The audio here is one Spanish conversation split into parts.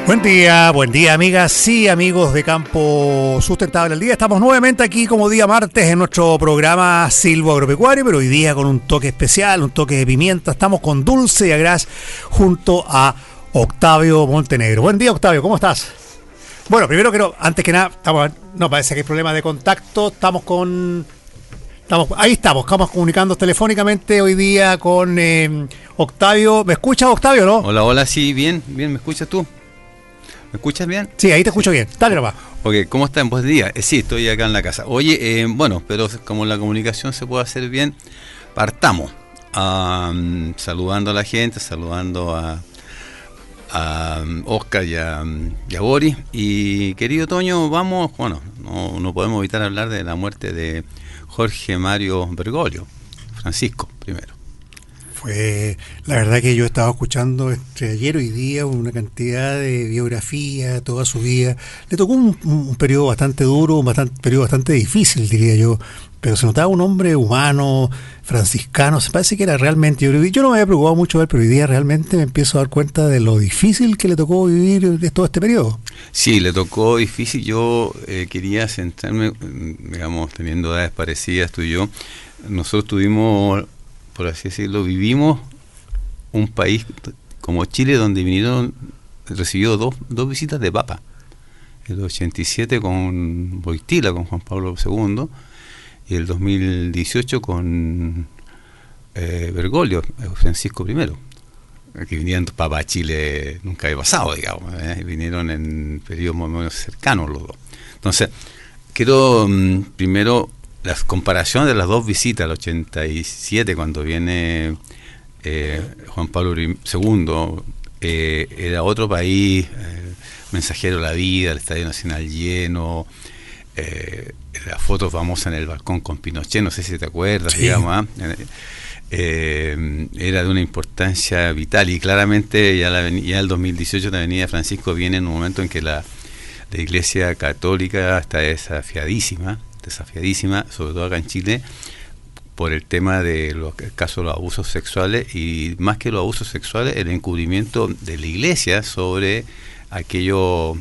Buen día amigas y amigos de Campo Sustentable al Día. Estamos nuevamente aquí como día martes en nuestro programa Silvo Agropecuario, pero hoy día con un toque especial, un toque de pimienta. Estamos con Dulce y Agraz junto a Octavio Montenegro. Buen día, Octavio, ¿cómo estás? Bueno, primero quiero, antes que nada, parece que hay problemas de contacto. Estamos comunicando telefónicamente hoy día con Octavio. ¿Me escuchas, Octavio, no? Hola, sí, bien, ¿me escuchas tú? ¿Me escuchas bien? Sí, ahí te escucho bien. Dale nomás. Ok, ¿cómo están? Buen día. Sí, estoy acá en la casa. Oye, pero como la comunicación se puede hacer bien, partamos. Saludando a la gente, saludando a Oscar y a Boris. Y querido Toño, no podemos evitar hablar de la muerte de Jorge Mario Bergoglio, Francisco primero. La verdad que yo estaba escuchando entre ayer y hoy día una cantidad de biografía, toda su vida. Le tocó un periodo bastante duro, periodo bastante difícil, diría yo, pero se notaba un hombre humano, franciscano. Se parece que era realmente, yo no me había preocupado mucho de él, pero hoy día realmente me empiezo a dar cuenta de lo difícil que le tocó vivir de todo este periodo. Sí, le tocó difícil. Yo quería centrarme, digamos, teniendo edades parecidas tú y yo. Nosotros tuvimos, por así decirlo, vivimos un país como Chile donde recibió dos visitas de Papa. El 87 con Wojtyła, con Juan Pablo II, y el 2018 con Bergoglio, Francisco I. Que vinieron Papa a Chile, nunca había pasado, digamos. Vinieron en periodos más o menos cercanos los dos. Entonces, quiero primero las comparaciones de las dos visitas, el 87 cuando viene Juan Pablo II, era otro país, mensajero de la vida, el Estadio Nacional lleno, la foto famosa en el balcón con Pinochet, no sé si te acuerdas, sí. Digamos, era de una importancia vital, y claramente ya el 2018 la Avenida Francisco viene en un momento en que la Iglesia Católica está desafiadísima, sobre todo acá en Chile, por el tema de el caso de los abusos sexuales, y más que los abusos sexuales, el encubrimiento de la Iglesia sobre aquellos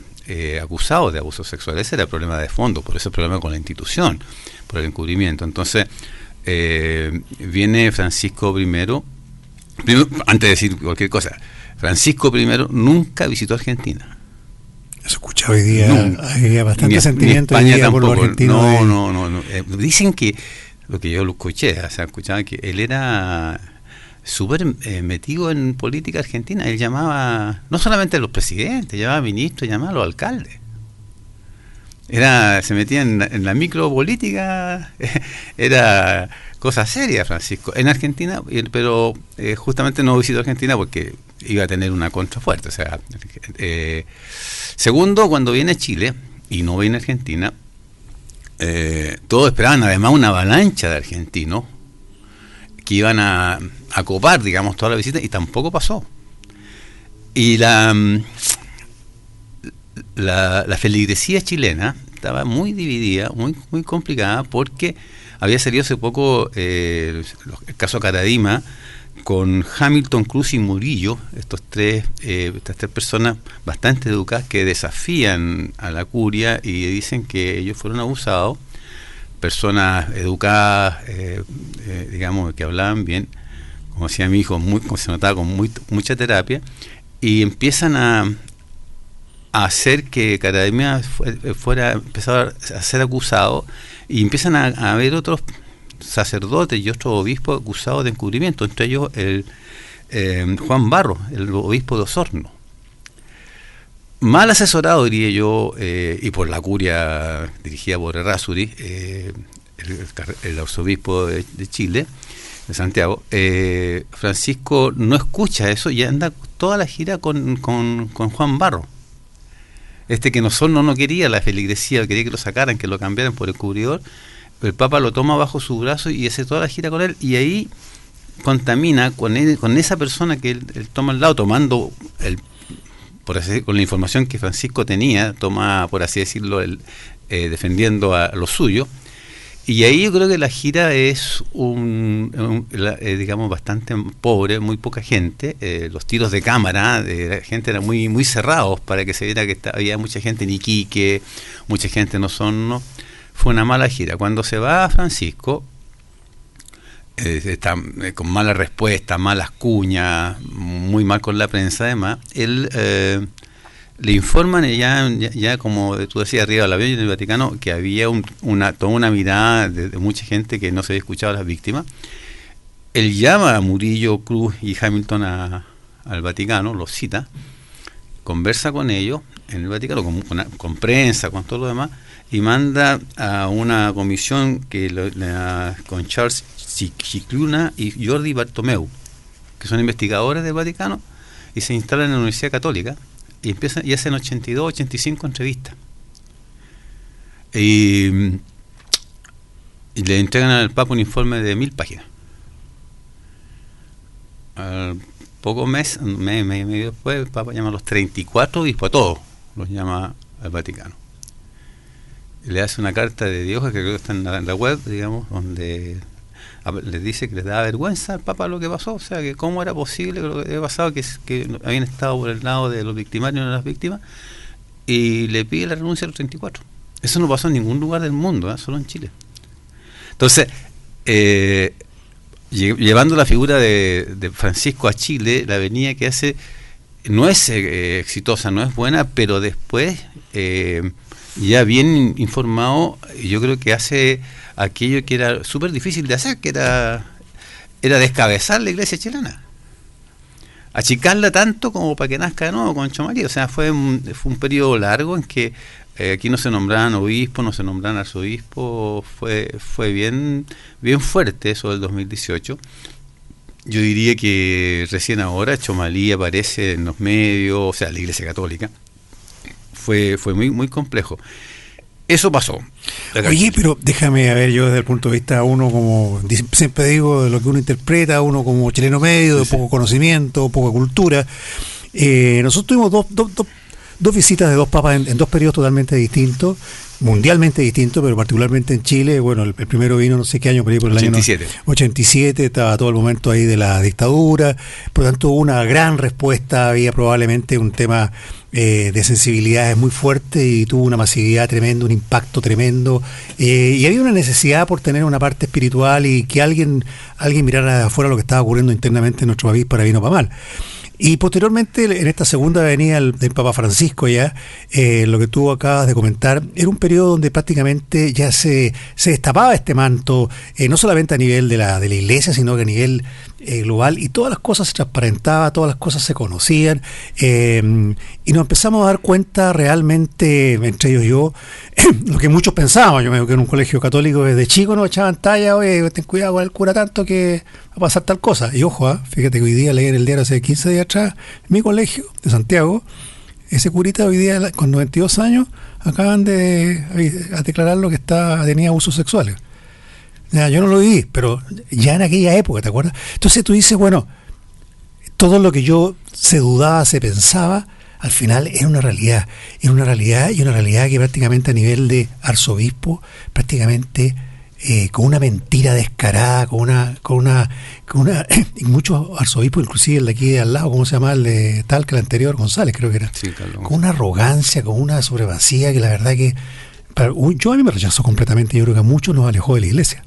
acusados de abusos sexuales. Ese era el problema de fondo, por eso el problema con la institución, por el encubrimiento. Entonces, viene Francisco I, primero, antes de decir cualquier cosa, Francisco I nunca visitó Argentina. Eso escucha hoy día, hay bastante sentimiento hoy día por los argentinos. No. Dicen que, lo que yo lo escuché, escuchaba que él era súper metido en política argentina. Él llamaba, no solamente a los presidentes, llamaba a ministros, llamaba a los alcaldes. Se metía en la micropolítica, era cosa seria, Francisco. En Argentina, pero justamente no visitó Argentina porque iba a tener una contra fuerte. Segundo, cuando viene a Chile y no viene a Argentina, todos esperaban además una avalancha de argentinos que iban a copar, digamos, toda la visita, y tampoco pasó. Y la feligresía chilena estaba muy dividida, muy complicada, porque había salido hace poco el caso Caradima con Hamilton, Cruz y Murillo, estas tres personas bastante educadas que desafían a la curia y dicen que ellos fueron abusados, personas educadas, digamos, que hablaban bien, como decía mi hijo, como se notaba, con mucha terapia, y empiezan a hacer que Caradima empezaba a ser acusado, y empiezan a haber otros sacerdotes y otros obispos acusados de encubrimiento, entre ellos el Juan Barros, el obispo de Osorno. Mal asesorado, diría yo, y por la curia dirigida por Errázuriz, el arzobispo de Chile, de Santiago, Francisco no escucha eso y anda toda la gira con Juan Barros. Que no quería la feligresía, quería que lo sacaran, que lo cambiaran por el cubridor. El Papa lo toma bajo su brazo y hace toda la gira con él, y ahí contamina con esa persona que él toma al lado, tomando con la información que Francisco tenía, toma, por así decirlo, defendiendo a lo suyo, Y ahí yo creo que la gira es digamos, bastante pobre, muy poca gente. Los tiros de cámara de la gente eran muy muy cerrados para que se viera que había mucha gente en Iquique, mucha gente en Osorno. Fue una mala gira. Cuando se va a Francisco, está con mala respuesta, malas cuñas, muy mal con la prensa además, él... le informan ya como tú decías arriba del avión en el Vaticano que había toda una mirada de mucha gente que no se había escuchado a las víctimas. Él llama a Murillo, Cruz y Hamilton al Vaticano, los cita, conversa con ellos en el Vaticano, con prensa, con todo lo demás, y manda a una comisión con Charles Cicluna y Jordi Bartomeu, que son investigadores del Vaticano, y se instalan en la Universidad Católica. Y hacen 82, 85 entrevistas. Y le entregan al Papa un informe de 1000 páginas. Al poco mes y medio después, el Papa llama a los 34 obispos, a todos los llama al Vaticano. Y le hace una carta de Dios, que creo que está en la web, digamos, donde les dice que les da vergüenza al Papa lo que pasó, o sea, que cómo era posible que lo que había pasado, que habían estado por el lado de los victimarios y no de las víctimas, y le pide la renuncia a los 34. Eso no pasó en ningún lugar del mundo, solo en Chile. Entonces, llevando la figura de Francisco a Chile, la venida que hace no es exitosa, no es buena, pero después, ya bien informado, yo creo que hace aquello que era súper difícil de hacer, que era descabezar la iglesia chilena, achicarla tanto como para que nazca de nuevo con María. O sea, fue un periodo largo en que aquí no se nombraban obispos, no se nombraban arzobispos, fue bien fuerte eso del 2018. Yo diría que recién ahora Chomalí aparece en los medios, o sea, la iglesia católica. Fue muy muy complejo. Eso pasó. Oye, pero déjame ver, yo desde el punto de vista, uno como siempre digo, de lo que uno interpreta, uno como chileno medio, de poco conocimiento, poca cultura. Nosotros tuvimos dos visitas de dos papas en dos periodos totalmente distintos, mundialmente distintos, pero particularmente en Chile. Bueno, el primero vino no sé qué año, por ahí por el 87. año 87, estaba todo el momento ahí de la dictadura, por lo tanto hubo una gran respuesta, había probablemente un tema de sensibilidades muy fuerte y tuvo una masividad tremenda, un impacto tremendo, y había una necesidad por tener una parte espiritual y que alguien mirara de afuera lo que estaba ocurriendo internamente en nuestro país, para bien o para mal. Y posteriormente, en esta segunda venida del Papa Francisco, lo que tú acabas de comentar, era un periodo donde prácticamente ya se destapaba este manto, no solamente a nivel de la iglesia, sino que a nivel global, y todas las cosas se transparentaban, todas las cosas se conocían, y nos empezamos a dar cuenta realmente, entre ellos yo, lo que muchos pensábamos. Yo me acuerdo que en un colegio católico desde chico nos echaban talla: oye, ten cuidado con el cura tanto que va a pasar tal cosa. Y ojo, fíjate que hoy día leí en el diario hace 15 días atrás, en mi colegio de Santiago, ese curita hoy día con 92 años acaban de declararlo que tenía abusos sexuales. Ya, yo no lo viví, pero ya en aquella época, ¿te acuerdas? Entonces tú dices, bueno, todo lo que yo se dudaba, se pensaba, al final era una realidad y una realidad que prácticamente a nivel de arzobispo, prácticamente con una mentira descarada, con una y muchos arzobispos, inclusive el de aquí de al lado, ¿cómo se llama? El de Talca, el anterior, González creo que era, sí, con una arrogancia, con una sobrevacía que la verdad que a mí me rechazó completamente. Yo creo que a muchos nos alejó de la iglesia.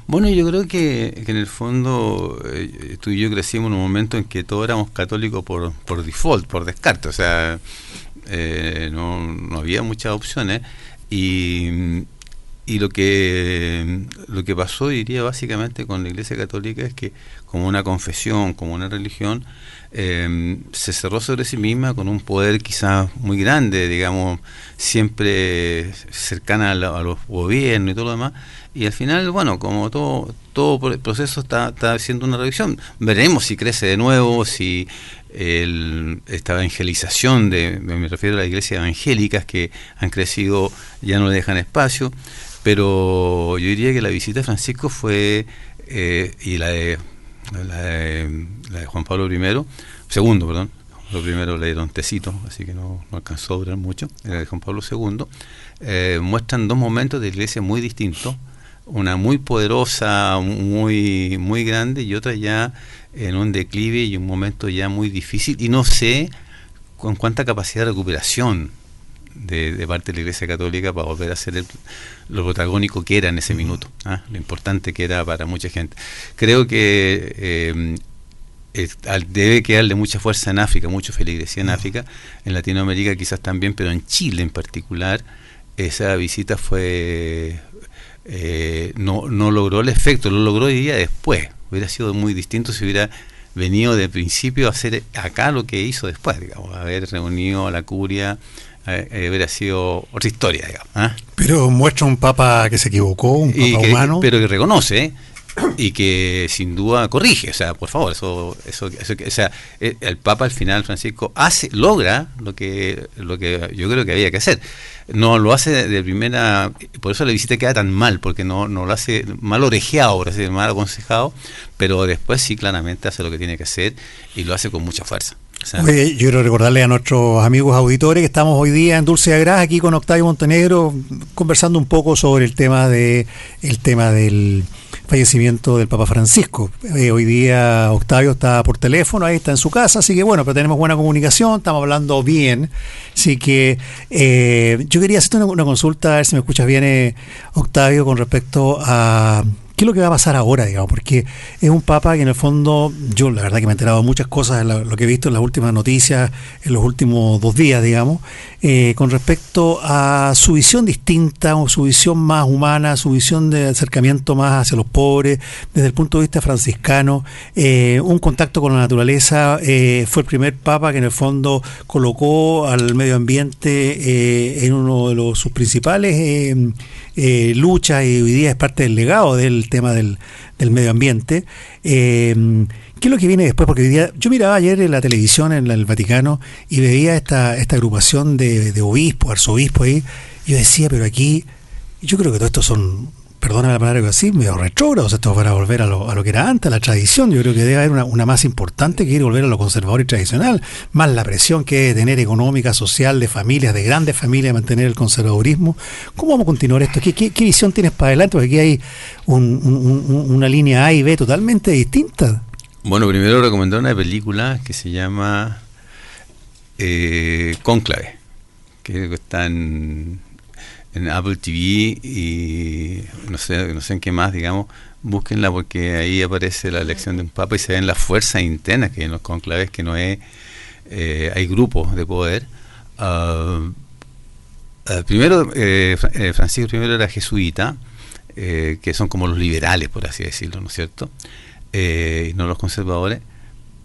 Bueno, yo creo que en el fondo tú y yo crecimos en un momento en que todos éramos católicos por default, por descarte, o sea, no había muchas opciones, y lo que pasó, diría, básicamente con la Iglesia Católica es que, como una confesión, como una religión, se cerró sobre sí misma con un poder quizás muy grande, digamos, siempre cercana a los gobiernos y todo lo demás. Y al final, bueno, como todo el proceso está haciendo una revisión, veremos si crece de nuevo, si esta evangelización me refiero a las iglesias evangélicas que han crecido, ya no le dejan espacio. Pero yo diría que la visita de Francisco fue, y la de Juan Pablo II, perdón. Lo primero le dieron tecito, así que no alcanzó a durar mucho. La de Juan Pablo II muestran dos momentos de iglesia muy distintos. una muy poderosa, muy, muy grande, y otra ya en un declive y un momento ya muy difícil, y no sé con cuánta capacidad de recuperación de parte de la Iglesia Católica para volver a ser lo protagónico que era en ese minuto, lo importante que era para mucha gente. Creo que debe quedarle mucha fuerza en África, mucho feligresía en África, en Latinoamérica quizás también, pero en Chile en particular, esa visita fue no logró el efecto, lo logró hoy día después. Hubiera sido muy distinto si hubiera venido de principio a hacer acá lo que hizo después, digamos, haber reunido a la curia, hubiera sido otra historia, digamos. Pero muestra un papa que se equivocó, un papa humano. Pero que reconoce, y que sin duda corrige, o sea, por favor, eso o sea, el Papa al final, Francisco, logra lo que yo creo que había que hacer. No lo hace de primera, por eso la visita queda tan mal, porque no lo hace mal orejeado, mal aconsejado, pero después sí claramente hace lo que tiene que hacer y lo hace con mucha fuerza. O sea, oye, yo quiero recordarle a nuestros amigos auditores que estamos hoy día en Dulce de Agraz, aquí con Octavio Montenegro, conversando un poco sobre el tema del fallecimiento del Papa Francisco. Hoy día Octavio está por teléfono, ahí está en su casa, así que bueno, pero tenemos buena comunicación, estamos hablando bien, así que yo quería hacerte una consulta, a ver si me escuchas bien, Octavio, con respecto a qué es lo que va a pasar ahora, digamos, porque es un papa que en el fondo, yo la verdad que me he enterado de muchas cosas, lo que he visto en las últimas noticias, en los últimos 2 días, digamos, con respecto a su visión distinta, o su visión más humana, su visión de acercamiento más hacia los pobres, desde el punto de vista franciscano, un contacto con la naturaleza. Fue el primer papa que en el fondo colocó al medio ambiente en uno de sus principales luchas, y hoy día es parte del legado del tema del medio ambiente. ¿Qué es lo que viene después? Porque hoy día, yo miraba ayer en la televisión, en el Vaticano, y veía esta agrupación de obispos, arzobispos ahí, y yo decía, pero aquí, yo creo que todo esto son, perdóname la palabra que así, medio retrógrados, esto para volver a lo que era antes, a la tradición. Yo creo que debe haber una masa importante que quiere volver a lo conservador y tradicional, más la presión que debe tener económica, social, de familias, de grandes familias, mantener el conservadurismo. ¿Cómo vamos a continuar esto? ¿Qué visión tienes para adelante? Porque aquí hay una línea A y B totalmente distinta. Bueno, primero recomendar una película que se llama Cónclave, que está en Apple TV, y no sé en qué más, digamos, búsquenla, porque ahí aparece la elección de un papa y se ven las fuerzas internas que hay en los conclaves, que no es, hay grupos de poder. Primero, Francisco I era jesuita, que son como los liberales, por así decirlo, ¿no es cierto? No los conservadores,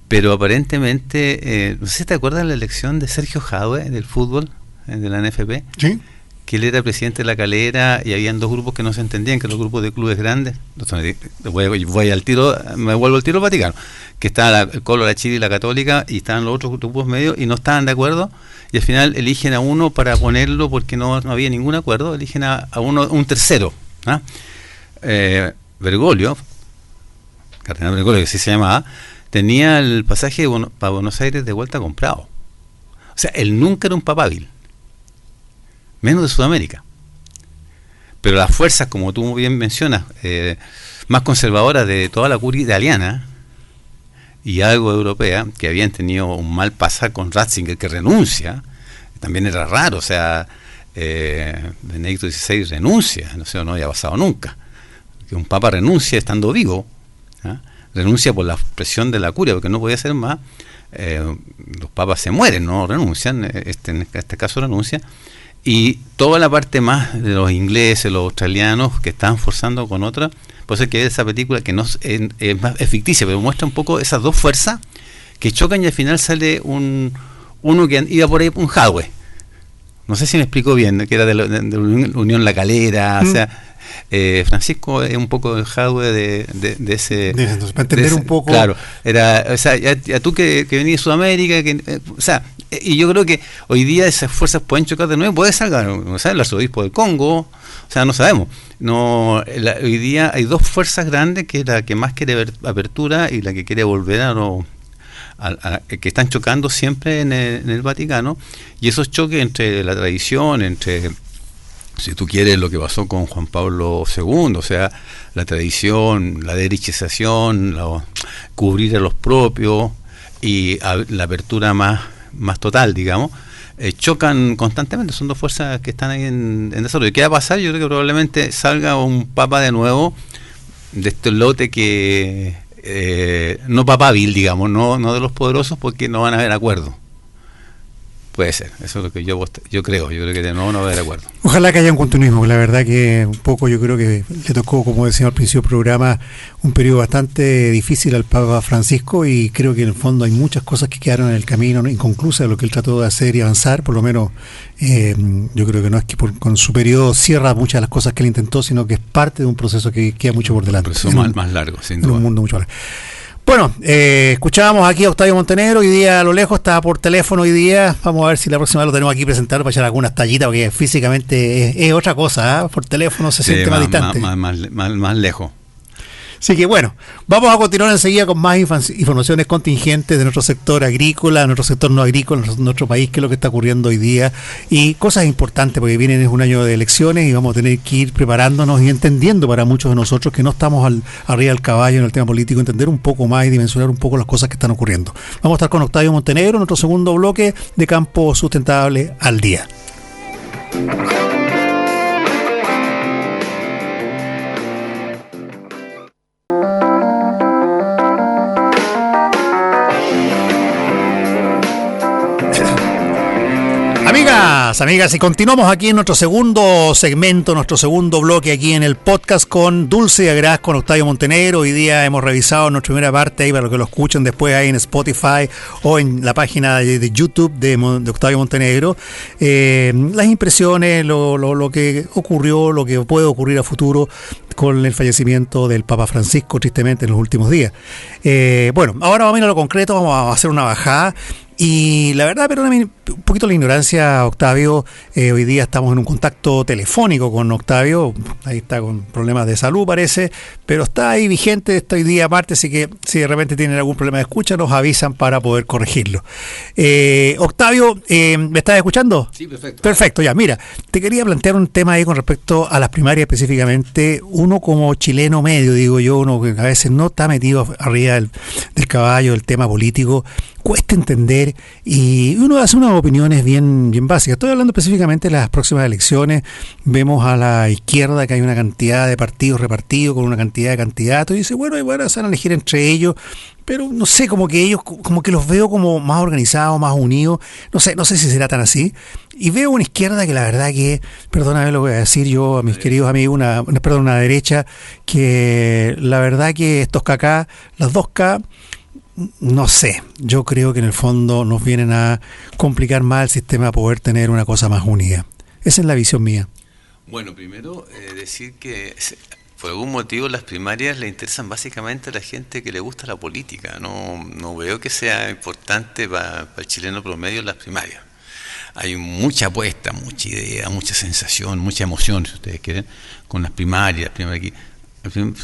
pero aparentemente, no sé si te acuerdas de la elección de Sergio Jadue del fútbol, de la NFP. Sí. Que él era presidente de La Calera y habían 2 grupos que no se entendían, que los grupos de clubes grandes, voy al tiro, me vuelvo al tiro al Vaticano, que estaba el Colo, la Chile y la Católica, y estaban los otros grupos medios y no estaban de acuerdo, y al final eligen a uno para ponerlo, porque no había ningún acuerdo, eligen a uno, un tercero, Bergoglio, Cardenal Bergoglio, que así se llamaba, tenía el pasaje para Buenos Aires de vuelta comprado. O sea, él nunca era un papa hábil, menos de Sudamérica. Pero las fuerzas, como tú bien mencionas, más conservadoras de toda la curia italiana y algo europea, que habían tenido un mal pasar con Ratzinger, que renuncia, también era raro, o sea, Benedicto XVI renuncia, no sé, no había pasado nunca, que un papa renuncia estando vivo, renuncia por la presión de la curia, porque no podía ser más. Los papas se mueren, no renuncian, en este caso renuncia. Y toda la parte más de los ingleses, los australianos, que están forzando con otra, por eso es que esa película, que no es ficticia, pero muestra un poco esas 2 fuerzas que chocan, y al final sale uno que iba por ahí, un Jadwe. No sé si me explico bien, que era de la Unión La Calera, o sea, Francisco es un poco el Jadwe de ese. Entonces, para entender un poco. Claro, era, o sea, ya tú que venís de Sudamérica, o sea, y yo creo que hoy día esas fuerzas pueden chocar de nuevo, puede salgar, no sé, el arzobispo del Congo, o sea, no sabemos. Hoy día hay 2 fuerzas grandes, que es la que más quiere ver apertura y la que quiere volver que están chocando siempre en el Vaticano, y esos choques entre la tradición, entre si tú quieres, lo que pasó con Juan Pablo II, o sea, la tradición, la derechización, cubrir a los propios y la apertura más total, digamos, chocan constantemente, son dos fuerzas que están ahí en desarrollo. ¿Qué va a pasar? Yo creo que probablemente salga un papa de nuevo de este lote que no papabil, digamos, no de los poderosos, porque no van a haber acuerdo. Puede ser, eso es lo que yo creo que de nuevo no va a haber acuerdo. Ojalá que haya un continuismo, la verdad que un poco yo creo que le tocó, como decía al principio del programa, un periodo bastante difícil al Papa Francisco, y creo que en el fondo hay muchas cosas que quedaron en el camino, ¿no?, inconclusas de lo que él trató de hacer y avanzar. Por lo menos yo creo que no es que con su periodo cierra muchas de las cosas que él intentó, sino que es parte de un proceso que queda mucho por delante. Un proceso más largo, sin duda. En un mundo mucho más largo. Bueno, escuchábamos aquí a Octavio Montenegro, hoy día a lo lejos, estaba por teléfono hoy día, vamos a ver si la próxima vez lo tenemos aquí presentado para echar algunas tallitas, porque físicamente es otra cosa, ¿eh? Por teléfono se siente más distante. Más lejos. Así que bueno, vamos a continuar enseguida con más informaciones contingentes de nuestro sector agrícola, nuestro sector no agrícola, nuestro país, qué es lo que está ocurriendo hoy día, y cosas importantes, porque es un año de elecciones y vamos a tener que ir preparándonos y entendiendo, para muchos de nosotros que no estamos arriba del caballo en el tema político, entender un poco más y dimensionar un poco las cosas que están ocurriendo. Vamos a estar con Octavio Montenegro, nuestro segundo bloque de Campo Sustentable al Día. Amigas, y continuamos aquí en nuestro segundo segmento, nuestro segundo bloque aquí en el podcast con Dulce y Agraz, con Octavio Montenegro. Hoy día hemos revisado nuestra primera parte, ahí para los que lo escuchen después ahí en Spotify o en la página de YouTube de Octavio Montenegro, las impresiones, lo que ocurrió, lo que puede ocurrir a futuro con el fallecimiento del Papa Francisco, tristemente, en los últimos días. Bueno, ahora vamos a ir a lo concreto, vamos a hacer una bajada. Y la verdad, perdóname un poquito la ignorancia, Octavio, hoy día estamos en un contacto telefónico con Octavio, ahí está con problemas de salud parece, pero está ahí vigente, está hoy día martes, así que si de repente tienen algún problema de escucha, nos avisan para poder corregirlo. Octavio, ¿me estás escuchando? Sí, perfecto. Perfecto, ya, mira, te quería plantear un tema ahí con respecto a las primarias específicamente. Uno como chileno medio, digo yo, uno que a veces no está metido arriba del caballo, del tema político, cuesta entender, y uno hace unas opiniones bien básicas. Estoy hablando específicamente de las próximas elecciones. Vemos a la izquierda que hay una cantidad de partidos repartidos con una cantidad de candidatos, y dice, bueno, se van a elegir entre ellos, pero no sé, como que ellos, como que los veo como más organizados, más unidos, no sé si será tan así. Y veo una izquierda que la verdad que, perdóname lo que voy a decir yo a mis queridos amigos, una derecha que la verdad que estos KK, las dos K, no sé, yo creo que en el fondo nos vienen a complicar más el sistema, a poder tener una cosa más unida. Esa es la visión mía. Bueno, primero decir que por algún motivo las primarias le interesan básicamente a la gente que le gusta la política. No veo que sea importante para el chileno promedio las primarias. Hay mucha apuesta, mucha idea, mucha sensación, mucha emoción, si ustedes quieren, con las primarias.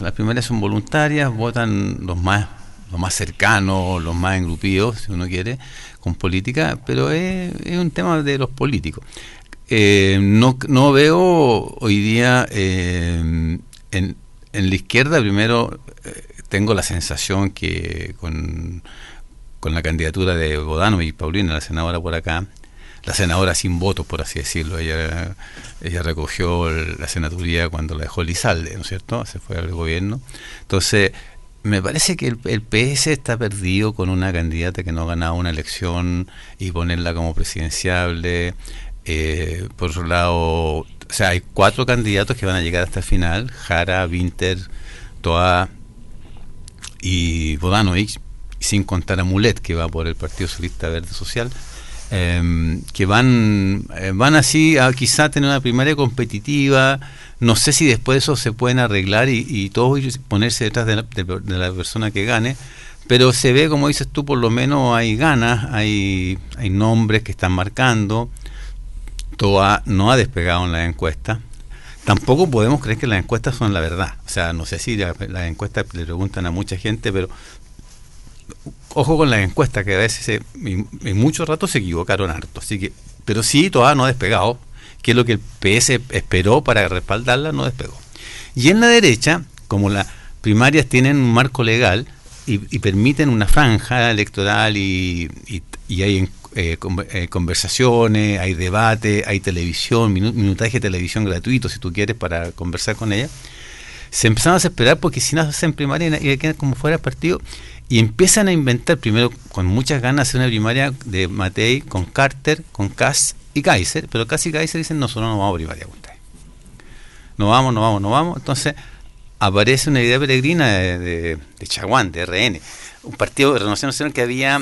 Las primarias son voluntarias, votan los más cercanos, los más engrupidos, si uno quiere, con política, pero es un tema de los políticos. No veo hoy día en la izquierda, primero, tengo la sensación que con la candidatura de Bodano y Paulina, la senadora por acá, la senadora sin votos, por así decirlo, ella recogió la senaduría cuando la dejó Lizalde, ¿no es cierto? Se fue al gobierno. Entonces, me parece que el PS está perdido con una candidata que no ha ganado una elección y ponerla como presidenciable. Por otro lado, o sea, hay 4 candidatos que van a llegar hasta el final: Jara, Winter, Toá y Bodanovich, sin contar a Mulet, que va por el Partido Socialista Verde Social, que van así a quizá tener una primaria competitiva. No sé si después de eso se pueden arreglar y todos ponerse detrás de la persona que gane, pero se ve, como dices tú, por lo menos hay ganas, hay nombres que están marcando. Toa no ha despegado en la encuesta. Tampoco podemos creer que las encuestas son la verdad. O sea, no sé si las encuestas le preguntan a mucha gente, pero ojo con las encuestas, que a veces en muchos ratos se equivocaron harto. Así que, pero sí, Toa no ha despegado. que es lo que el PS esperó para respaldarla, no despegó. Y en la derecha, como las primarias tienen un marco legal y permiten una franja electoral y hay conversaciones, hay debate, hay televisión, minutaje de televisión gratuito, si tú quieres, para conversar con ella, se empezaron a desesperar porque si no hacen primaria iba a quedar como fuera el partido, y empiezan a inventar, primero con muchas ganas, hacer una primaria de Matei con Carter, con Kast y Kaiser, pero Kast y Kaiser dicen, nosotros no vamos a primaria con ustedes. No vamos. Entonces aparece una idea peregrina de Chaguán, de RN, un partido de Renovación Nacional que había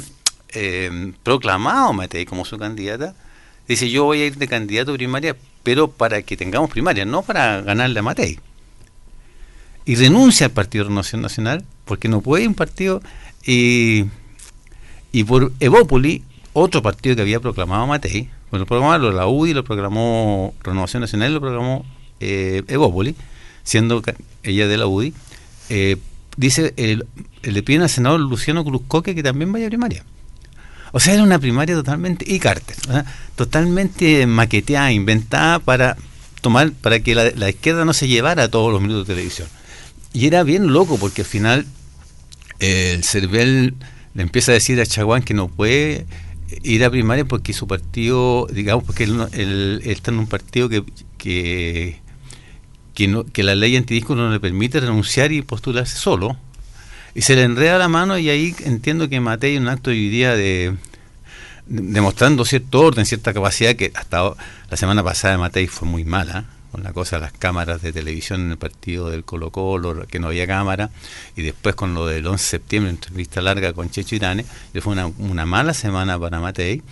proclamado a Matei como su candidata. Dice, yo voy a ir de candidato a primaria, pero para que tengamos primaria, no para ganarle a Matei. Y renuncia al Partido de Renovación Nacional, porque no puede ir un partido, y por Evópoli, otro partido que había proclamado a Matei, bueno, lo proclamó la UDI, lo proclamó Renovación Nacional, lo proclamó Evópoli, siendo ella de la UDI, dice, le piden al senador Luciano Cruzcoque que también vaya a primaria. O sea, era una primaria totalmente, y Carter, totalmente maqueteada, inventada para que la izquierda no se llevara todos los minutos de televisión. Y era bien loco, porque al final el CERVEL le empieza a decir a Chaguán que no puede ir a primaria porque su partido, digamos, porque él está en un partido que la ley antidisco no le permite renunciar y postularse solo, y se le enreda la mano, y ahí entiendo que Matei, en un acto de hoy día demostrando cierto orden, cierta capacidad, que hasta la semana pasada Matei fue muy mala, con la cosa de las cámaras de televisión en el partido del Colo-Colo, que no había cámara, y después con lo del 11 de septiembre, entrevista larga con Checho Irane, que fue una mala semana para Matei.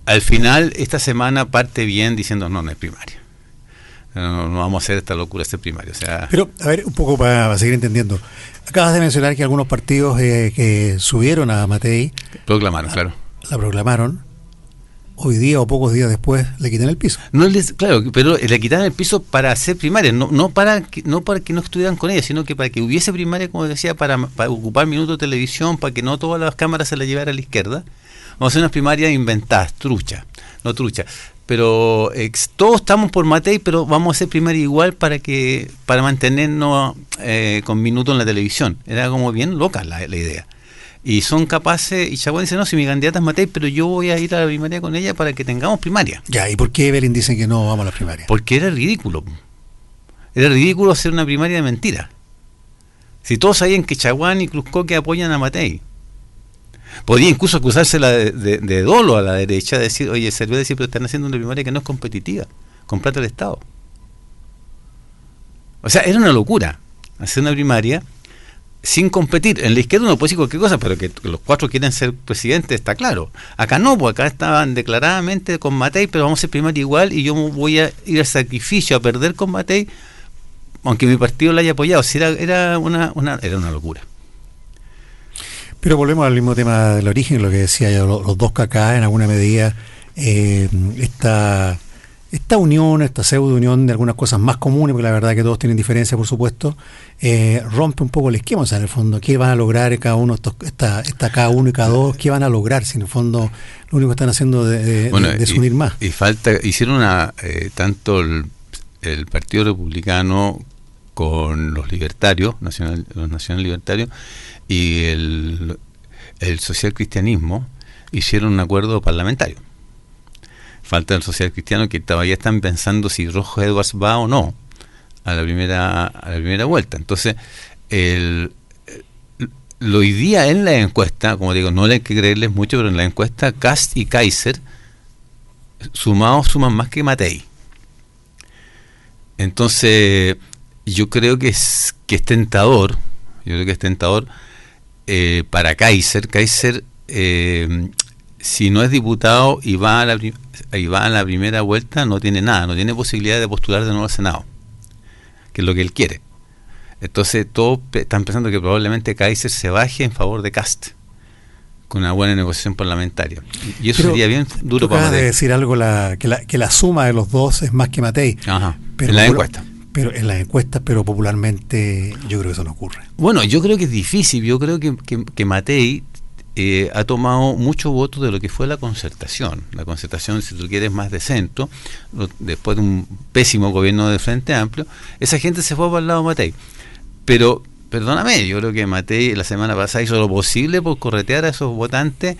Al final, esta semana parte bien diciendo, no es primaria. No vamos a hacer esta locura, este primario. O sea, pero, a ver, un poco para seguir entendiendo. Acabas de mencionar que algunos partidos que subieron a Matei proclamaron, claro. La proclamaron. Hoy día o pocos días después le quitan el piso. Claro, pero le quitaron el piso para hacer primaria, no para que no estuvieran con ella, sino que para que hubiese primaria, como decía, para ocupar minutos de televisión, para que no todas las cámaras se la llevaran a la izquierda. Vamos a hacer unas primarias inventadas, trucha. Pero todos estamos por Matei, pero vamos a hacer primaria igual para mantenernos con minutos en la televisión. Era como bien loca la idea. Y son capaces, y Chaguán dice, no, si mi candidata es Matei, pero yo voy a ir a la primaria con ella para que tengamos primaria. Ya, ¿y por qué Evelyn dicen que no vamos a la primaria? Porque era ridículo. Era ridículo hacer una primaria de mentira. Si todos sabían que Chaguán y Cruzcoque apoyan a Matei. Podía incluso acusársela de dolo a la derecha, decir, oye, CERVEL decir, pero están haciendo una primaria que no es competitiva, con plata del Estado. O sea, era una locura hacer una primaria sin competir. En la izquierda uno puede decir cualquier cosa, pero que los cuatro quieren ser presidentes, está claro. Acá no, pues acá estaban declaradamente con Matei, pero vamos a ser primaria igual, y yo voy a ir al sacrificio a perder con Matei, aunque mi partido la haya apoyado. O sea, era una locura. Pero volvemos al mismo tema del origen, lo que decía yo, los dos KK en alguna medida, esta unión, esta pseudo unión de algunas cosas más comunes, porque la verdad que todos tienen diferencias, por supuesto, rompe un poco el esquema. O sea, en el fondo, ¿qué van a lograr cada uno, esta K1 y K2? ¿Qué van a lograr? Si en el fondo lo único que están haciendo es desunir más. Y hicieron tanto el Partido Republicano con los libertarios, los nacional libertarios, y el social cristianismo hicieron un acuerdo parlamentario. Falta el social cristiano, que todavía están pensando si Rojo Edwards va o no a la primera vuelta. Entonces, hoy día en la encuesta, como digo, no le hay que creerles mucho, pero en la encuesta Kast y Kaiser suman más que Matei. Entonces, yo creo que es tentador. Para Kaiser, si no es diputado y va a la primera vuelta, no tiene nada, no tiene posibilidad de postular de nuevo al Senado, que es lo que él quiere. Entonces todos están pensando que probablemente Kaiser se baje en favor de Kast, con una buena negociación parlamentaria. Y eso sería bien duro para Matei. Acabas de decir algo, que la suma de los dos es más que Matei. Ajá, pero en la encuesta. Pero en las encuestas, pero popularmente yo creo que eso no ocurre. Bueno, yo creo que es difícil. Yo creo que Matei ha tomado mucho voto de lo que fue la concertación. La concertación, si tú quieres, más de centro, después de un pésimo gobierno de Frente Amplio, esa gente se fue para el lado de Matei. Pero, perdóname, yo creo que Matei la semana pasada hizo lo posible por corretear a esos votantes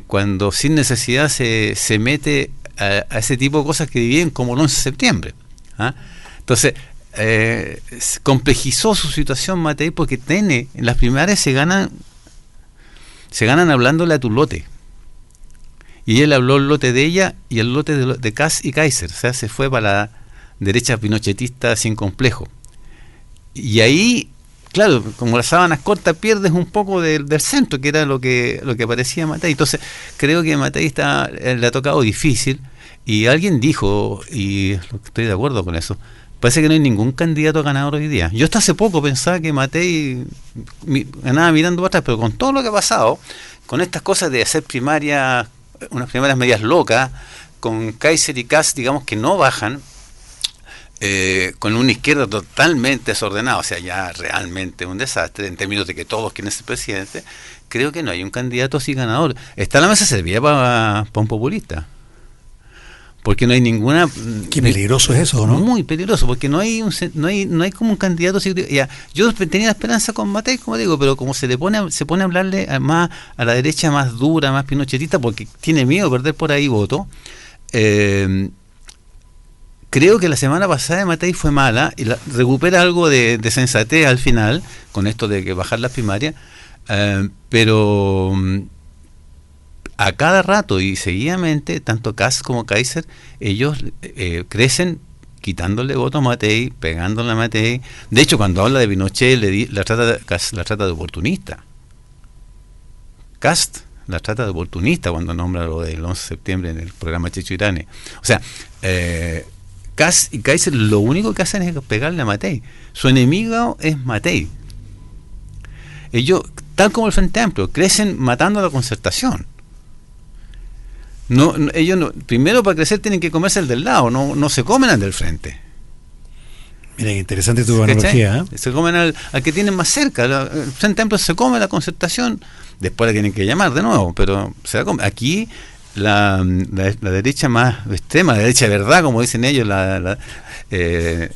cuando sin necesidad se mete a ese tipo de cosas que dividen como el 11 de septiembre. ¿Ah? Entonces, complejizó su situación Matei porque en las primarias se ganan hablándole a tu lote. Y él habló el lote de ella y el lote de Kast y Kaiser. O sea, se fue para la derecha pinochetista sin complejo. Y ahí, claro, como las sábanas cortas, pierdes un poco del centro, que era lo que parecía Matei. Entonces, creo que Matei le ha tocado difícil. Y alguien dijo, y estoy de acuerdo con eso, parece que no hay ningún candidato ganador hoy día. Yo hasta hace poco pensaba que Matei ganaba mirando para atrás, pero con todo lo que ha pasado, con estas cosas de hacer unas primarias medias locas, con Kaiser y Kast, digamos, que no bajan, con una izquierda totalmente desordenada, o sea, ya realmente un desastre, en términos de que todos quieren ser presidente, creo que no hay un candidato así ganador. Está la mesa servida para un populista. Porque no hay ninguna. Qué peligroso es eso, ¿no? Muy peligroso, porque no hay como un candidato. Ya, yo tenía la esperanza con Matei, como digo, pero como se pone a hablarle más a la derecha más dura, más pinochetista, porque tiene miedo de perder por ahí voto. Creo que la semana pasada de Matei fue mala y recupera algo de sensatez al final con esto de que bajar las primarias, pero a cada rato y seguidamente, tanto Kast como Kaiser, ellos crecen quitándole voto a Matei, pegándole a Matei. De hecho, cuando habla de Pinochet, la trata de oportunista. Kast la trata de oportunista cuando nombra lo del 11 de septiembre en el programa Checho Irane. O sea, Kast y Kaiser lo único que hacen es pegarle a Matei. Su enemigo es Matei. Ellos, tal como el Frente Amplio, crecen matando a la concertación. Ellos primero para crecer tienen que comerse el del lado, no se comen al del frente. Mira, interesante tu analogía, ¿eh? Se comen al que tienen más cerca. El Frente Amplio se come la concertación, después la tienen que llamar de nuevo, pero se la come. Aquí la derecha más extrema, la derecha de verdad, como dicen ellos, se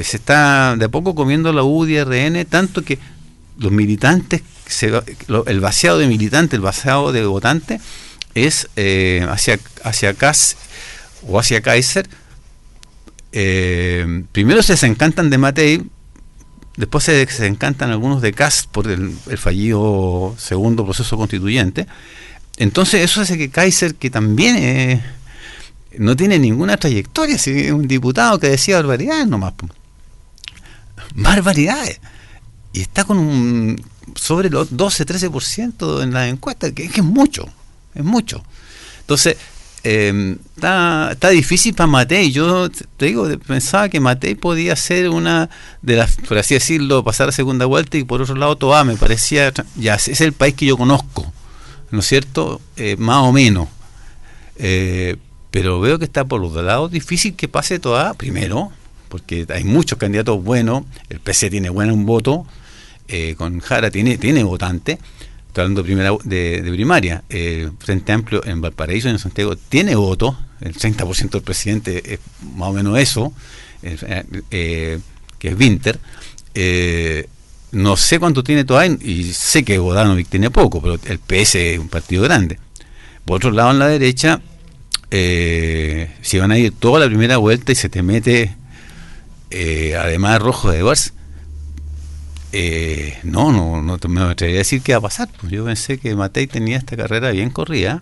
está de a poco comiendo la UDI y RN, tanto que los militantes, el vaciado de militantes, el vaciado de votantes, es hacia Kast o hacia Kaiser. Primero se desencantan de Matei, después se desencantan algunos de Kast por el fallido segundo proceso constituyente. Entonces eso hace que Kaiser, que también no tiene ninguna trayectoria, es un diputado que decía barbaridades nomás, barbaridades, y está con sobre los 12-13% en las encuestas, que es mucho. Es mucho. Entonces, está difícil para Matei. Yo te digo, pensaba que Matei podía ser una de las, por así decirlo, pasar a segunda vuelta, y por otro lado Toá me parecía, ya es el país que yo conozco, ¿no es cierto? Más o menos. Pero veo que está por los lados difícil que pase Toá primero, porque hay muchos candidatos buenos, el PC tiene buen voto, con Jara tiene votante. Hablando de primaria, Frente Amplio en Valparaíso y en Santiago tiene voto, el 30% del presidente es más o menos eso, que es Winter. No sé cuánto tiene todavía, y sé que Bodanovic tiene poco, pero el PS es un partido grande. Por otro lado, en la derecha, si van a ir toda la primera vuelta y se te mete, además Rojo de Bars, no me atrevería a decir qué va a pasar. Yo pensé que Matei tenía esta carrera bien corrida,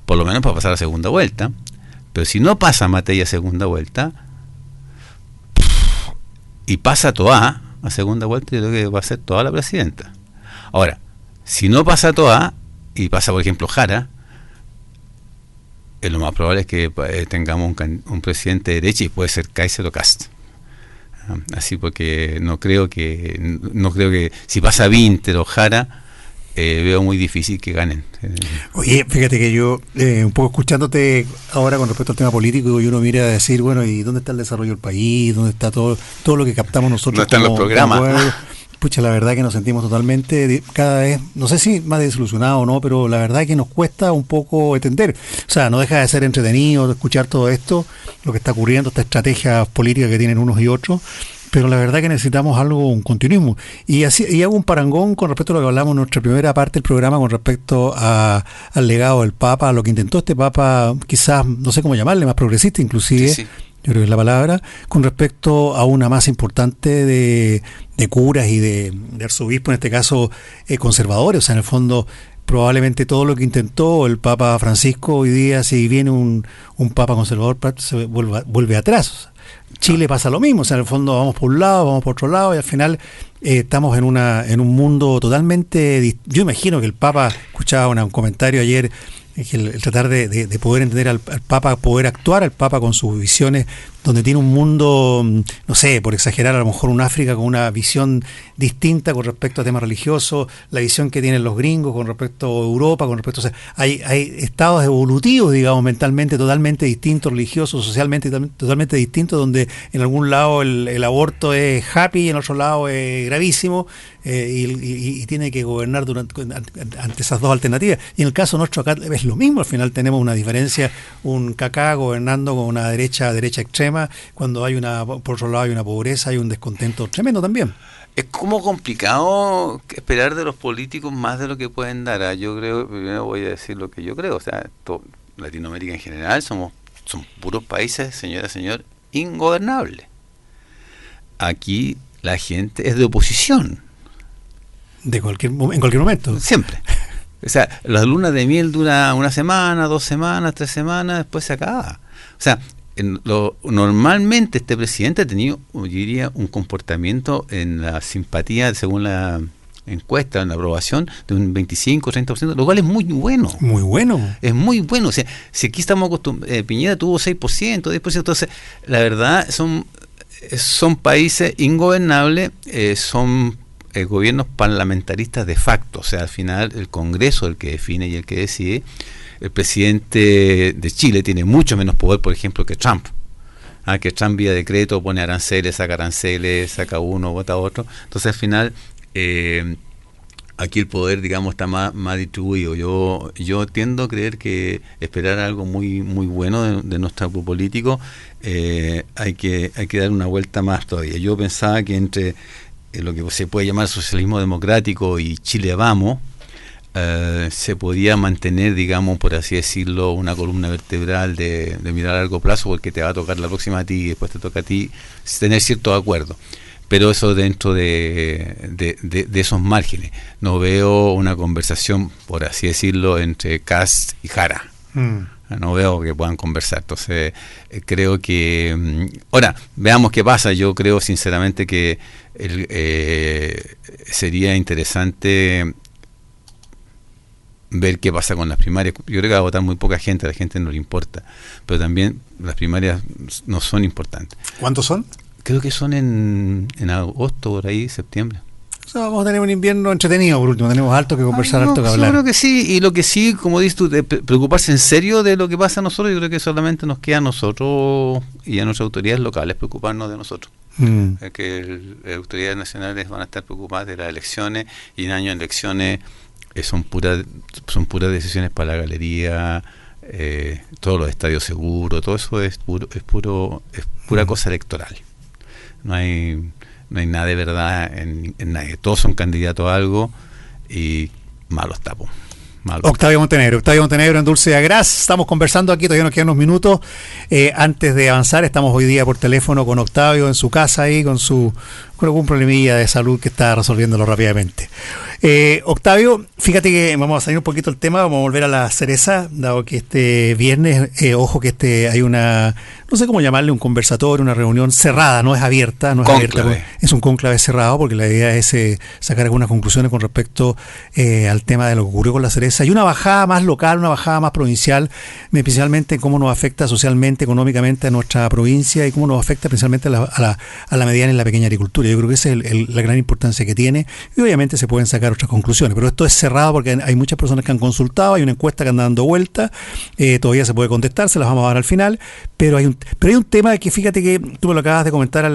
por lo menos para pasar a segunda vuelta, pero si no pasa Matei a segunda vuelta y pasa Toá a segunda vuelta, yo creo que va a ser Toá la presidenta. Ahora, si no pasa Toá y pasa por ejemplo Jara, lo más probable es que tengamos un presidente de derecha, y puede ser Kaiser o Kast. Así, porque no creo que si pasa Winter o Jara, veo muy difícil que ganen. Oye, fíjate que yo, un poco escuchándote ahora con respecto al tema político, y uno mira a decir, bueno, ¿y dónde está el desarrollo del país? ¿Dónde está todo lo que captamos nosotros? ¿Dónde están los programas? Pucha, la verdad que nos sentimos totalmente, cada vez, no sé si más desilusionados o no, pero la verdad que nos cuesta un poco entender. O sea, no deja de ser entretenido escuchar todo esto, lo que está ocurriendo, esta estrategia política que tienen unos y otros, pero la verdad que necesitamos algo, un continuismo. Y así, y hago un parangón con respecto a lo que hablamos en nuestra primera parte del programa, con respecto al legado del Papa, a lo que intentó este Papa, quizás, no sé cómo llamarle, más progresista inclusive. Sí, sí. Yo creo que es la palabra, con respecto a una masa importante de curas y de arzobispos, en este caso conservadores. O sea, en el fondo, probablemente todo lo que intentó el Papa Francisco hoy día, si viene un Papa conservador, se vuelve atrás. O sea, Chile pasa lo mismo. O sea, en el fondo vamos por un lado, vamos por otro lado, y al final estamos en un mundo totalmente... Yo imagino que el Papa, escuchaba un comentario ayer, el tratar de poder entender al Papa, poder actuar al Papa con sus visiones, donde tiene un mundo, no sé, por exagerar, a lo mejor un África con una visión distinta con respecto a temas religiosos, la visión que tienen los gringos con respecto a Europa, con respecto, o sea, hay estados evolutivos, digamos, mentalmente totalmente distintos, religiosos, socialmente totalmente distintos, donde en algún lado el aborto es happy y en otro lado es gravísimo, y tiene que gobernar ante esas dos alternativas. Y en el caso nuestro acá es lo mismo, al final tenemos una diferencia, un Kaká gobernando con una derecha extrema, cuando hay por otro lado hay una pobreza, hay un descontento tremendo también. Es como complicado esperar de los políticos más de lo que pueden dar. Yo creo, primero voy a decir lo que yo creo, o sea, Latinoamérica en general son puros países, señor, ingobernables. Aquí la gente es de oposición. En cualquier momento. Siempre. O sea, la luna de miel dura una semana, 2 semanas, 3 semanas, después se acaba. O sea, normalmente este presidente ha tenido, yo diría, un comportamiento en la simpatía, según la encuesta, en la aprobación, de un 25-30%, lo cual es muy bueno. Muy bueno. Es muy bueno. O sea, si aquí estamos acostumbrados, Piñera tuvo 6%, 10%, entonces, la verdad, son países ingobernables, son gobiernos parlamentaristas de facto. O sea, al final, el Congreso el que define y el que decide. El presidente de Chile tiene mucho menos poder, por ejemplo, que Trump. Que Trump vía decreto pone aranceles, saca uno, vota otro. Entonces, al final, aquí el poder, digamos, está más distribuido. Yo tiendo a creer que esperar algo muy muy bueno de nuestro grupo político, hay que dar una vuelta más todavía. Yo pensaba que entre lo que se puede llamar socialismo democrático y Chile Vamos, se podía mantener, digamos, por así decirlo, una columna vertebral de mirar a largo plazo, porque te va a tocar la próxima a ti y después te toca a ti, tener ciertos acuerdos. Pero eso dentro de esos márgenes. No veo una conversación, por así decirlo, entre Kast y Jara. No veo que puedan conversar. Entonces, creo que... ahora, veamos qué pasa. Yo creo sinceramente que sería interesante ver qué pasa con las primarias. Yo creo que va a votar muy poca gente, a la gente no le importa, pero también las primarias no son importantes. ¿Cuántos son? Creo que son en agosto, por ahí, septiembre. O sea, vamos a tener un invierno entretenido, por último, tenemos harto que conversar, harto que hablar. Yo creo que sí, y lo que sí, como dices tú, de preocuparse en serio de lo que pasa a nosotros, yo creo que solamente nos queda a nosotros y a nuestras autoridades locales preocuparnos de nosotros. Que las autoridades nacionales van a estar preocupadas de las elecciones, y en años de elecciones son puras decisiones para la galería, todos los estadios seguros, todo eso es pura cosa electoral. No hay nada de verdad en nadie. Todos son candidatos a algo y malos tapos. Octavio Montenegro en Dulce Agraz. Estamos conversando aquí, todavía nos quedan unos minutos antes de avanzar. Estamos hoy día por teléfono con Octavio en su casa ahí con algún problemilla de salud que está resolviéndolo rápidamente. Octavio, fíjate que vamos a salir un poquito del tema, vamos a volver a la cereza, dado que este viernes, ojo que hay una, no sé cómo llamarle, un conversatorio, una reunión cerrada, no es abierta, es un cónclave cerrado, porque la idea es sacar algunas conclusiones con respecto al tema de lo que ocurrió con la cereza, y una bajada más local, una bajada más provincial, especialmente cómo nos afecta socialmente, económicamente a nuestra provincia y cómo nos afecta principalmente a la mediana y la pequeña agricultura. historia. Yo creo que esa es la gran importancia que tiene, y obviamente se pueden sacar otras conclusiones, pero esto es cerrado porque hay muchas personas que han consultado, hay una encuesta que anda dando vuelta, todavía se puede contestar, se las vamos a dar al final, pero hay un tema que fíjate que tú me lo acabas de comentar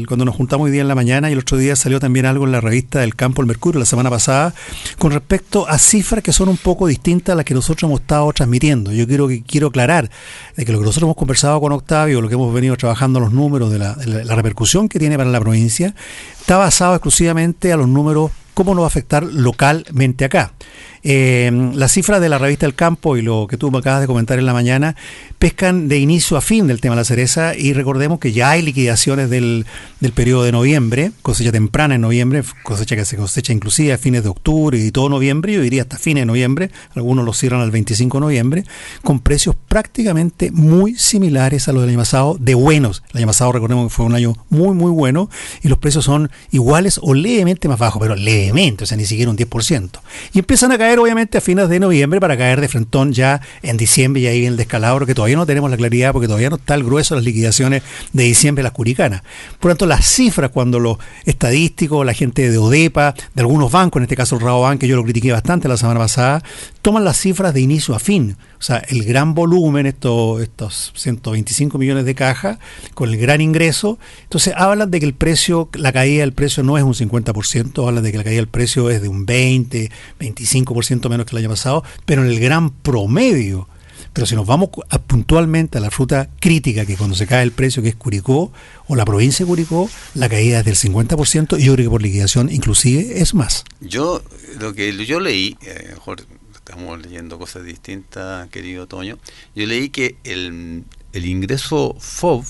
cuando nos juntamos hoy día en la mañana, y el otro día salió también algo en la revista del Campo, El Mercurio, la semana pasada, con respecto a cifras que son un poco distintas a las que nosotros hemos estado transmitiendo. Yo quiero aclarar de que lo que nosotros hemos conversado con Octavio, lo que hemos venido trabajando, los números de la repercusión que tiene para la provincia, está basado exclusivamente a los números, cómo nos va a afectar localmente acá. Las cifras de la revista El Campo y lo que tú me acabas de comentar en la mañana pescan de inicio a fin del tema de la cereza, y recordemos que ya hay liquidaciones del periodo de noviembre, cosecha temprana en noviembre, cosecha que se cosecha inclusive a fines de octubre y todo noviembre, yo diría hasta fines de noviembre, algunos lo cierran al 25 de noviembre, con precios prácticamente muy similares a los del año pasado, de buenos. El año pasado recordemos que fue un año muy muy bueno, y los precios son iguales o levemente más bajos, pero levemente, o sea, ni siquiera un 10%. Y empiezan a caer obviamente a fines de noviembre para caer de frentón ya en diciembre, y ahí viene el descalabro que todavía no tenemos la claridad porque todavía no está el grueso de las liquidaciones de diciembre, las curicanas. Por lo tanto, las cifras, cuando los estadísticos, la gente de ODEPA, de algunos bancos, en este caso el Rabobank, que yo lo critiqué bastante la semana pasada, toman las cifras de inicio a fin. O sea, el gran volumen, estos 125 millones de cajas, con el gran ingreso, entonces hablan de que el precio, la caída del precio no es un 50%, hablan de que la caída del precio es de un 20, 25% menos que el año pasado, pero en el gran promedio. Pero si nos vamos puntualmente a la fruta crítica, que cuando se cae el precio, que es Curicó o la provincia de Curicó, la caída es del 50%, y yo creo que por liquidación inclusive es más. Lo que yo leí, mejor estamos leyendo cosas distintas, querido Toño, yo leí que el ingreso FOB,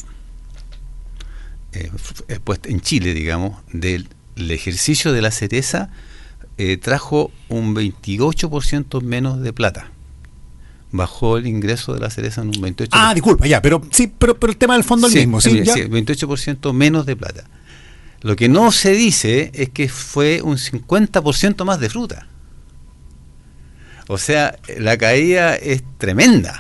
pues en Chile, digamos, del ejercicio de la cereza, trajo un 28% menos de plata. Bajó el ingreso de la cereza en un 28%. Ah, disculpa, ya, pero el tema del fondo es el mismo. Sí, 28% menos de plata. Lo que no se dice es que fue un 50% más de fruta. O sea, la caída es tremenda.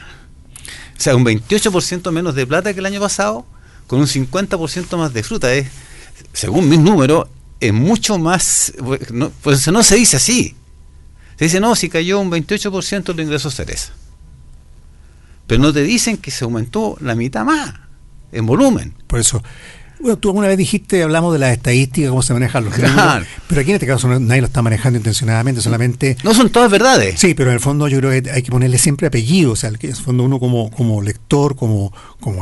O sea, un 28% menos de plata que el año pasado, con un 50% más de fruta. Según mis números, es mucho más. Pues no se dice así. Se dice, no, si cayó un 28% de ingresos cereza. Pero no te dicen que se aumentó la mitad más en volumen. Por eso, bueno, tú alguna vez dijiste, hablamos de las estadísticas, cómo se manejan los números, claro. Pero aquí en este caso nadie lo está manejando intencionadamente, solamente... No son todas verdades. Sí, pero en el fondo yo creo que hay que ponerle siempre apellido, o sea, en el fondo uno como lector, como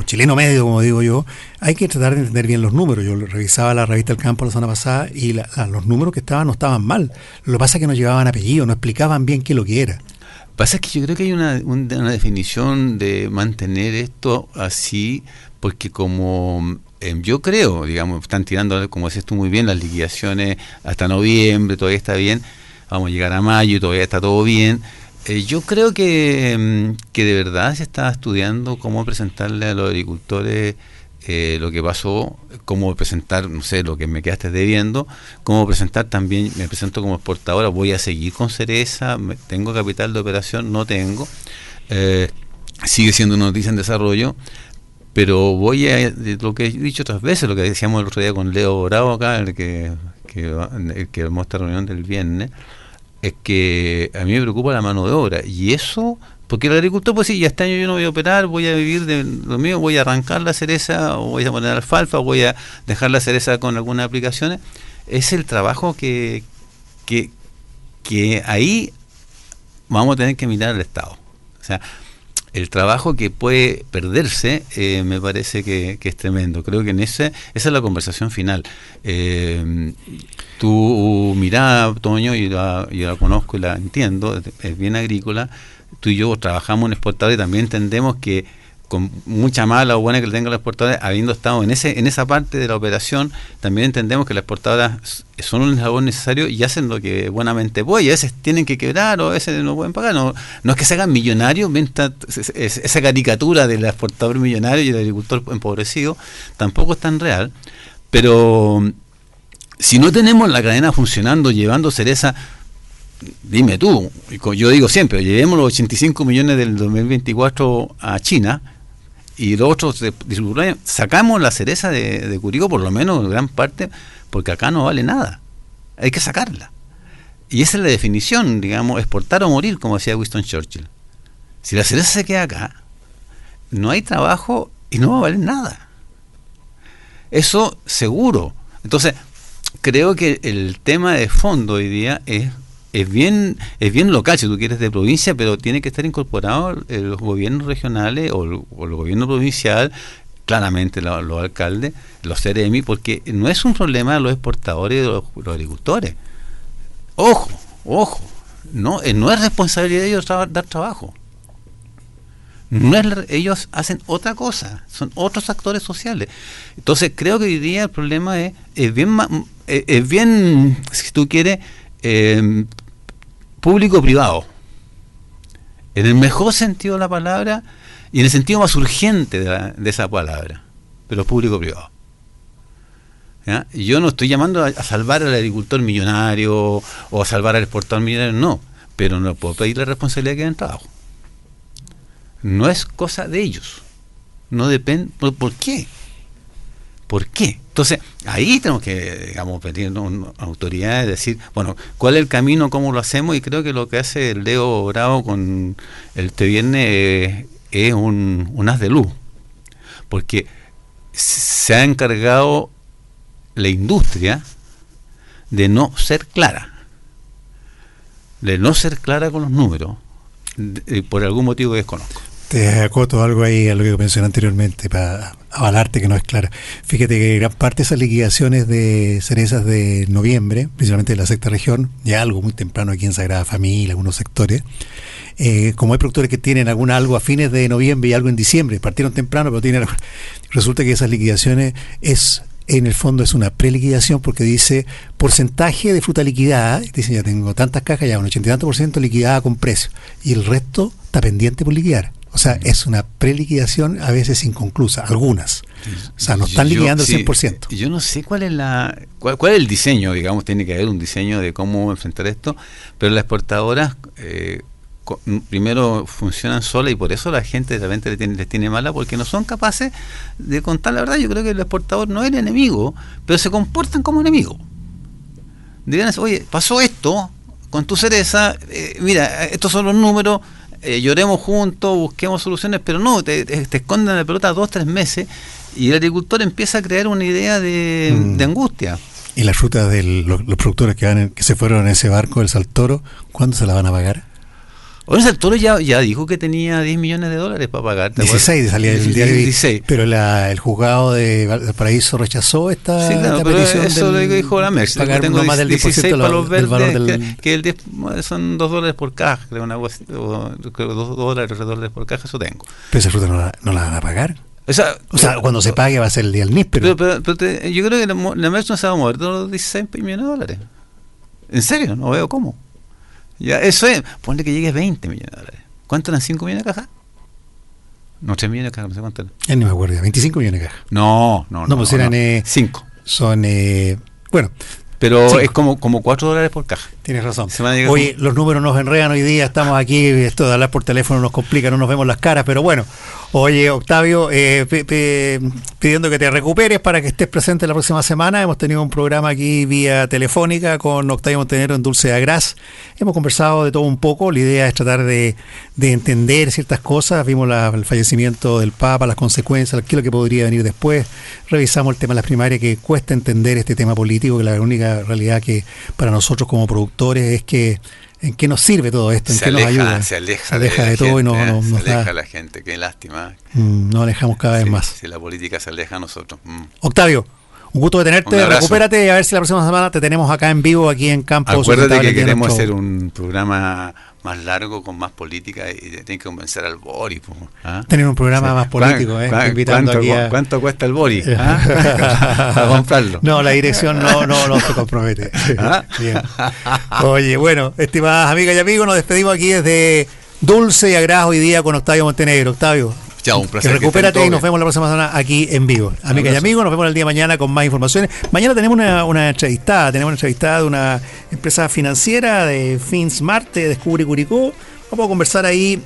chileno medio, como digo yo, hay que tratar de entender bien los números. Yo revisaba la revista El Campo la semana pasada y los números que estaban no estaban mal. Lo que pasa es que no llevaban apellido, no explicaban bien qué es lo que era. Pasa que yo creo que hay una definición de mantener esto así, porque como yo creo, digamos, están tirando, como decías tú muy bien, las liquidaciones hasta noviembre, todavía está bien, vamos a llegar a mayo y todavía está todo bien. Yo creo que de verdad se está estudiando cómo presentarle a los agricultores lo que pasó, cómo presentar, no sé, lo que me quedaste debiendo, cómo presentar también, me presento como exportadora, voy a seguir con cereza, tengo capital de operación, no tengo, sigue siendo una noticia en desarrollo, pero voy a, lo que he dicho otras veces, lo que decíamos el otro día con Leo Bravo acá, el que armó esta reunión del viernes, es que a mí me preocupa la mano de obra, y eso... Porque el agricultor, pues sí, ya este año yo no voy a operar, voy a vivir de lo mío, voy a arrancar la cereza, o voy a poner alfalfa, o voy a dejar la cereza con algunas aplicaciones. Es el trabajo que ahí vamos a tener que mirar al Estado. O sea, el trabajo que puede perderse me parece que es tremendo. Creo que esa es la conversación final. Tu mirada, Toño, yo la conozco y la entiendo, es bien agrícola. Tú y yo trabajamos en exportadores y también entendemos que con mucha mala o buena que le tenga la exportadora, habiendo estado en esa parte de la operación, también entendemos que las exportadoras son un eslabón necesario y hacen lo que buenamente pueden, y a veces tienen que quebrar o a veces no pueden pagar. No es que se hagan millonarios, esa caricatura del exportador millonario y del agricultor empobrecido tampoco es tan real, pero si no tenemos la cadena funcionando, llevando cereza, dime tú, yo digo siempre, llevemos los 85 millones del 2024 a China y los otros sacamos la cereza de Curicó, por lo menos gran parte, porque acá no vale nada, hay que sacarla. Y esa es la definición, digamos, exportar o morir, como decía Winston Churchill. Si la cereza se queda acá, no hay trabajo y no va a valer nada. Eso seguro. Entonces, creo que el tema de fondo hoy día es bien local, si tú quieres, de provincia, pero tiene que estar incorporado los gobiernos regionales o el gobierno provincial, claramente los alcaldes, los CEREMI, porque no es un problema de los exportadores y de los agricultores. Ojo, no es responsabilidad de ellos dar trabajo. Ellos hacen otra cosa, son otros actores sociales. Entonces creo que hoy día el problema es bien, si tú quieres, público-privado, en el mejor sentido de la palabra y en el sentido más urgente de esa palabra, pero público-privado. ¿Ya? Yo no estoy llamando a salvar al agricultor millonario o a salvar al exportador millonario, no, pero no puedo pedir la responsabilidad que den trabajo. No es cosa de ellos, no depende. ¿Por qué? Entonces ahí tenemos que, digamos, pedir autoridades, decir, bueno, cuál es el camino, cómo lo hacemos, y creo que lo que hace el Leo Bravo con este viernes es un haz de luz, porque se ha encargado la industria de no ser clara con los números, por algún motivo que desconozco. Te acoto algo ahí a lo que mencioné anteriormente para avalarte que no es clara. Fíjate que gran parte de esas liquidaciones de cerezas de noviembre, principalmente de la sexta región, ya algo muy temprano aquí en Sagrada Familia, algunos sectores, como hay productores que tienen algo a fines de noviembre y algo en diciembre, partieron temprano, pero resulta que esas liquidaciones en el fondo es una preliquidación, porque dice porcentaje de fruta liquidada, dice ya tengo tantas cajas, ya un 80 y tanto % liquidada con precio, y el resto está pendiente por liquidar. O sea, es una preliquidación a veces inconclusa, algunas. O sea, no están liquidando el 100%. Yo no sé cuál es el diseño, digamos, tiene que haber un diseño de cómo enfrentar esto, pero las exportadoras primero funcionan solas y por eso la gente de repente les tiene mala, porque no son capaces de contar la verdad. Yo creo que el exportador no es el enemigo, pero se comportan como enemigo. Digan, oye, pasó esto con tu cereza, mira, estos son los números, lloremos juntos, busquemos soluciones, pero no, te esconden la pelota 2-3 meses y el agricultor empieza a crear una idea de angustia. ¿Y las frutas de los productores que se fueron en ese barco del Saltoro, cuándo se la van a pagar? Bueno, el Saltoro ya dijo que tenía $10 millones para pagar. 16 salía el diario, 16. Pero el juzgado de Valparaíso rechazó esta, sí, claro, esta pero petición. Eso lo dijo la Merck. Pagar tengo más del 16 para los verdes, valor del... que el 10 son $2 por caja, creo, $2 por caja, eso tengo. Pero esa fruta no la van a pagar. O sea, cuando se pague va a ser el día del níspero. Pero yo creo que la Merck no se va a mover de los 16 millones. ¿En serio? No veo cómo. Ya, eso es, ponle que llegue a $20 millones. ¿Cuánto eran? ¿5 millones de cajas? No, 3 millones de cajas, no sé cuánto eran. Ya no me acuerdo, 25 millones de cajas. No, pues eran 5. Son, bueno. Pero 5. Es como $4 por caja. Tienes razón. Oye, los números nos enredan hoy día, estamos aquí, esto de hablar por teléfono nos complica, no nos vemos las caras, pero bueno. Oye, Octavio, pidiendo que te recuperes para que estés presente la próxima semana. Hemos tenido un programa aquí vía telefónica con Octavio Montenegro en Dulce de Agraz. Hemos conversado de todo un poco. La idea es tratar de entender ciertas cosas. Vimos el fallecimiento del Papa, las consecuencias, qué es lo que podría venir después. Revisamos el tema de las primarias, que cuesta entender este tema político, que la única realidad que para nosotros como productores es que ¿en qué nos sirve todo esto? ¿En qué nos ayuda? Se aleja de todo gente, y nos aleja a la gente, qué lástima. Nos alejamos cada vez más. Si la política se aleja a nosotros. Octavio, un gusto de tenerte, recupérate y a ver si la próxima semana te tenemos acá en vivo, aquí en Campos. Acuérdate que queremos hacer un programa más largo, con más política, y tienen que convencer al Bori. ¿Ah? Tener un programa más político, ¿Cuánto cuesta el Bori? ¿Ah? A comprarlo. No, la dirección no se compromete. ¿Ah? Bien. Oye, bueno, estimadas amigas y amigos, nos despedimos aquí desde Dulce y Agraz hoy día con Octavio Montenegro. Octavio, chao, un placer. Recupérate y nos vemos la próxima semana aquí en vivo. Amigas y amigos, nos vemos el día de mañana con más informaciones. Mañana tenemos una entrevistada de una empresa financiera de FinSmart, de Descubre Curicó. Vamos a conversar ahí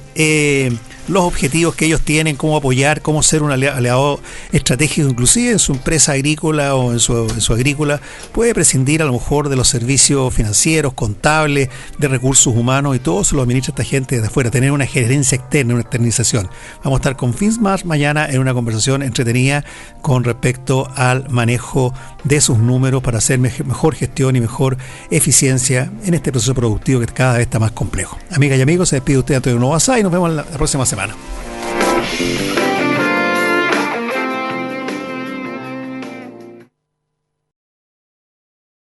los objetivos que ellos tienen, cómo apoyar, cómo ser un aliado estratégico, inclusive en su empresa agrícola o en su agrícola, puede prescindir a lo mejor de los servicios financieros, contables, de recursos humanos, y todo se lo administra esta gente desde afuera, tener una gerencia externa, una externización. Vamos a estar con FinSmart mañana en una conversación entretenida con respecto al manejo de sus números para hacer mejor gestión y mejor eficiencia en este proceso productivo que cada vez está más complejo. Amigas y amigos, se despide usted Antonio Novasa y nos vemos la próxima semana.